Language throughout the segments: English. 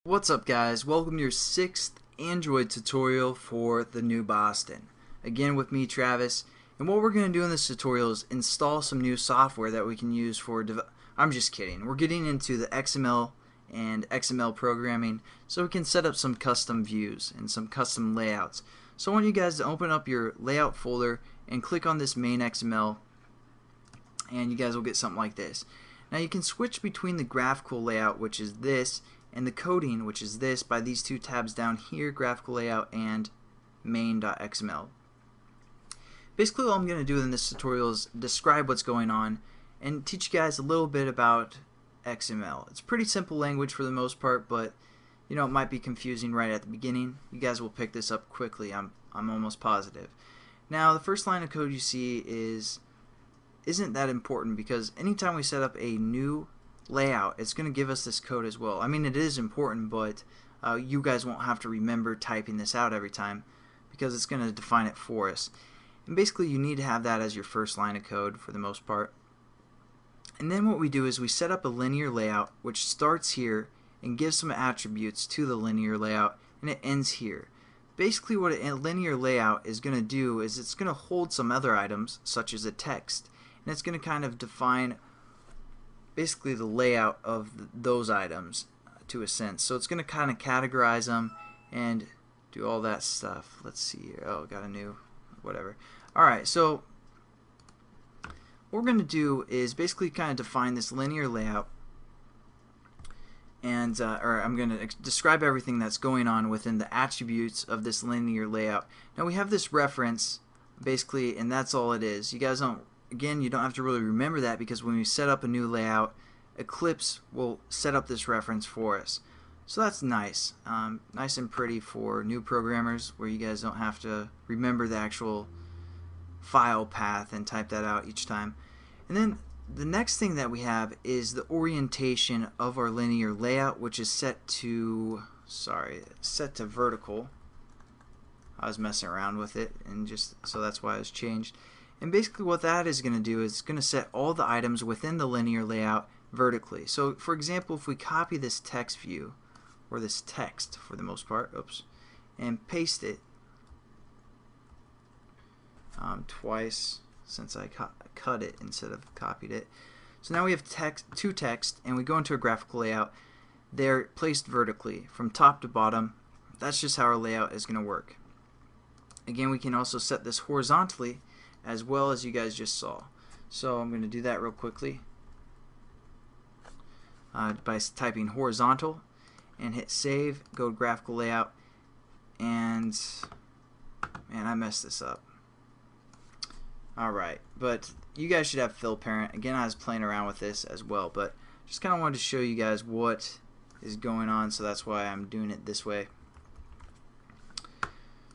What's up, guys? Welcome to your 6th Android tutorial for the new Boston. Again with me, Travis, and what we're going to do in this tutorial is install some new software that we can use for I'm just kidding. We're getting into the XML and XML programming so we can set up some custom views and some custom layouts. So I want you guys to open up your layout folder and click on this main XML, and you guys will get something like this. Now you can switch between the graphical layout, which is this, and the coding, which is this, by these two tabs down here, graphical layout and main.xml. Basically all I'm going to do in this tutorial is describe what's going on and teach you guys a little bit about XML. It's pretty simple language for the most part, but you know, it might be confusing right at the beginning. You guys will pick this up quickly, I'm almost positive. Now the first line of code you see isn't that important, because anytime we set up a new layout, it's going to give us this code as well. I mean, it is important, but you guys won't have to remember typing this out every time because it's going to define it for us. And basically you need to have that as your first line of code for the most part. And then what we do is we set up a linear layout which starts here and gives some attributes to the linear layout, and it ends here. Basically what a linear layout is going to do is it's going to hold some other items such as a text, and it's going to kind of define basically the layout of those items to a sense. So it's going to kind of categorize them and do all that stuff. Let's see here. Oh, got a new whatever. Alright, so what we're going to do is basically kind of define this linear layout, and or I'm going to describe everything that's going on within the attributes of this linear layout. Now we have this reference basically, and that's all it is. You guys don't Again, you don't have to really remember that, because when we set up a new layout, Eclipse will set up this reference for us. So that's nice. Nice and pretty for new programmers, where you guys don't have to remember the actual file path and type that out each time. And then the next thing that we have is the orientation of our linear layout, which is set to vertical. I was messing around with it, and so that's why it was changed. And basically what that is going to do is it's going to set all the items within the linear layout vertically. So for example, if we copy this text view, or this text for the most part, and paste it twice, since I cut it instead of copied it. So now we have two text, and we go into a graphical layout. They're placed vertically from top to bottom. That's just how our layout is going to work. Again, we can also set this horizontally, as well as you guys just saw. So I'm going to do that real quickly by typing horizontal and hit save, go to graphical layout, and man, I messed this up. Alright, but you guys should have fill parent. Again, I was playing around with this as well, but just kind of wanted to show you guys what is going on, so that's why I'm doing it this way.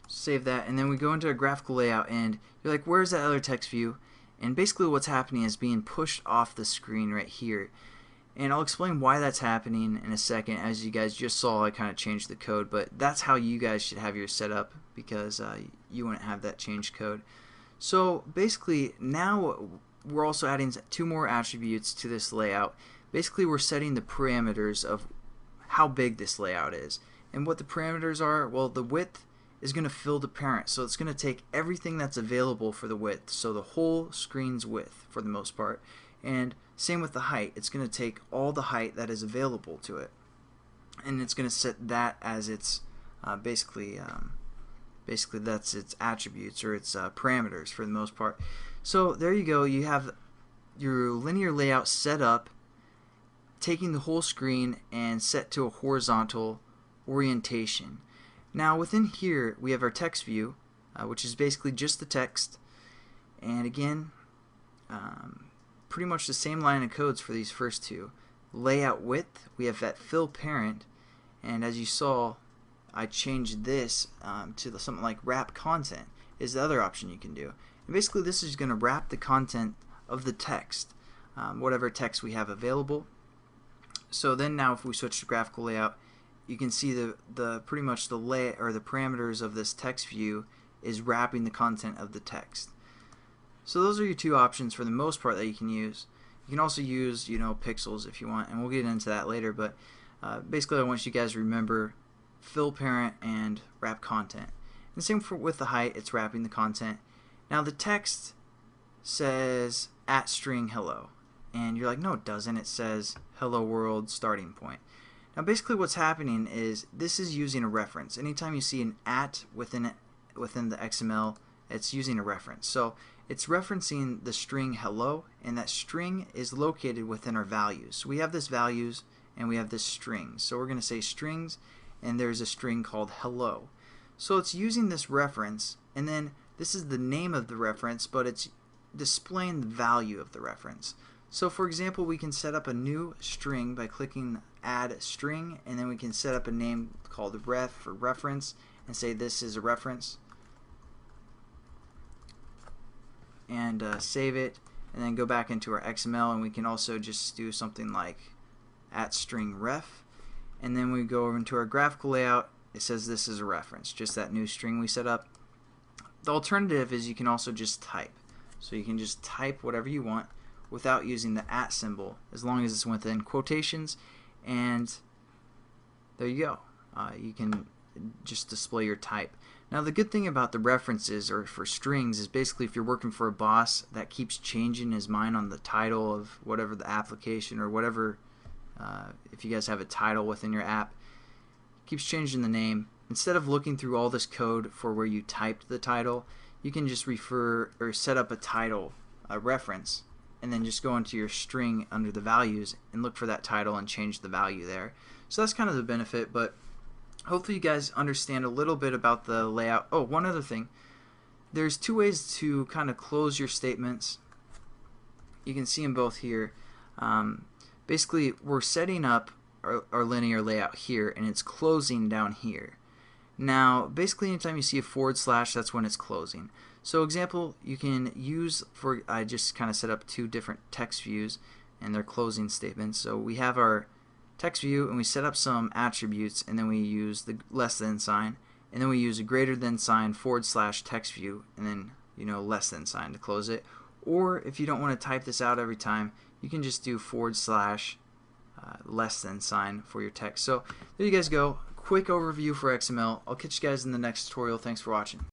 Save that, and then we go into a graphical layout, and you're like, where's that other text view? And basically what's happening is being pushed off the screen right here. And I'll explain why that's happening in a second. As you guys just saw, I kind of changed the code, but that's how you guys should have yours set up, because you wouldn't have that changed code. So basically now we're also adding two more attributes to this layout. Basically we're setting the parameters of how big this layout is. And what the parameters are, well, the width is going to fill the parent, so it's going to take everything that's available for the width, so the whole screen's width for the most part. And same with the height, it's going to take all the height that is available to it, and it's going to set that as its basically that's its attributes, or its parameters for the most part. So there you go, you have your linear layout set up, taking the whole screen and set to a horizontal orientation. Now within here we have our text view, which is basically just the text, and again pretty much the same line of codes for these first two. Layout width, we have that fill parent, and as you saw I changed this to something like wrap content is the other option you can do. And basically this is going to wrap the content of the text, whatever text we have available. So then now if we switch to graphical layout, you can see the pretty much the parameters of this text view is wrapping the content of the text. So those are your two options for the most part that you can use. You can also use, pixels if you want, and we'll get into that later. But Basically, I want you guys to remember fill parent and wrap content. And same with the height, it's wrapping the content. Now the text says @string hello, and you're like, no it doesn't, it says hello world starting point. Now basically what's happening is this is using a reference. Anytime you see an within the XML, it's using a reference. So it's referencing the string hello, and that string is located within our values. So we have this values and we have this strings. So we're going to say strings, and there's a string called hello. So it's using this reference, and then this is the name of the reference, but it's displaying the value of the reference. So for example, we can set up a new string by clicking add string, and then we can set up a name called ref for reference and say this is a reference, and save it, and then go back into our XML, and we can also just do something like @string ref, and then we go over into our graphical layout. It says this is a reference, just that new string we set up. The alternative is you can also just type. So you can just type whatever you want without using the @ symbol, as long as it's within quotations, and there you go. You can just display your type. Now the good thing about the references or for strings is basically if you're working for a boss that keeps changing his mind on the title of whatever the application or whatever, if you guys have a title within your app, keeps changing the name, instead of looking through all this code for where you typed the title, you can just refer or set up a title, a reference, and then just go into your string under the values and look for that title and change the value there. So that's kind of the benefit, but hopefully you guys understand a little bit about the layout. Oh, one other thing. There's two ways to kind of close your statements. You can see them both here. Basically, we're setting up our linear layout here, and it's closing down here. Now, basically, anytime you see a /, that's when it's closing. So, example, you can use I just kind of set up two different text views and their closing statements. So we have our text view, and we set up some attributes, and then we use the less than sign, and then we use a greater than sign / text view, and then less than sign to close it. Or if you don't want to type this out every time, you can just do / less than sign for your text. So there you guys go. Quick overview for XML. I'll catch you guys in the next tutorial. Thanks for watching.